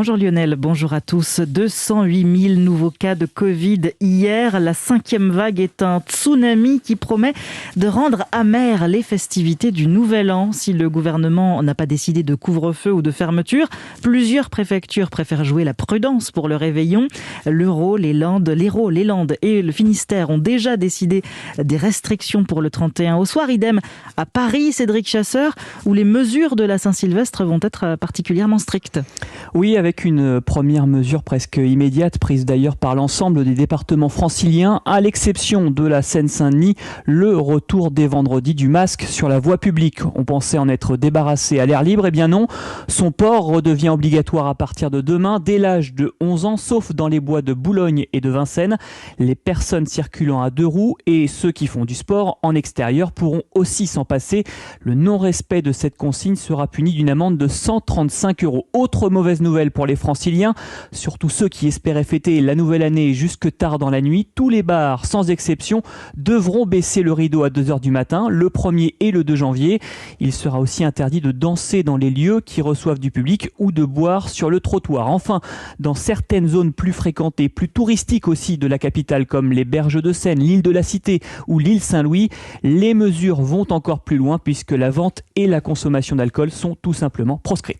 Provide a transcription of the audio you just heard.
Bonjour Lionel, bonjour à tous. 208 000 nouveaux cas de Covid hier. La 5e vague est un tsunami qui promet de rendre amères les festivités du Nouvel An. Si le gouvernement n'a pas décidé de couvre-feu ou de fermeture, plusieurs préfectures préfèrent jouer la prudence pour le réveillon. L'Hérault, les Landes et le Finistère ont déjà décidé des restrictions pour le 31 au soir. Idem à Paris, Cédric Chasseur, où les mesures de la Saint-Sylvestre vont être particulièrement strictes. Oui, avec une première mesure presque immédiate, prise d'ailleurs par l'ensemble des départements franciliens, à l'exception de la Seine-Saint-Denis, le retour dès vendredi du masque sur la voie publique. On pensait en être débarrassé à l'air libre, eh bien non. Son port redevient obligatoire à partir de demain, dès l'âge de 11 ans, sauf dans les bois de Boulogne et de Vincennes. Les personnes circulant à 2 roues et ceux qui font du sport en extérieur pourront aussi s'en passer. Le non-respect de cette consigne sera puni d'une amende de 135 €. Autre mauvaise nouvelle pour les franciliens, surtout ceux qui espéraient fêter la nouvelle année jusque tard dans la nuit. Tous les bars, sans exception, devront baisser le rideau à 2h du matin, le 1er et le 2 janvier. Il sera aussi interdit de danser dans les lieux qui reçoivent du public ou de boire sur le trottoir. Enfin, dans certaines zones plus fréquentées, plus touristiques aussi de la capitale, comme les Berges de Seine, l'île de la Cité ou l'île Saint-Louis, les mesures vont encore plus loin puisque la vente et la consommation d'alcool sont tout simplement proscrites.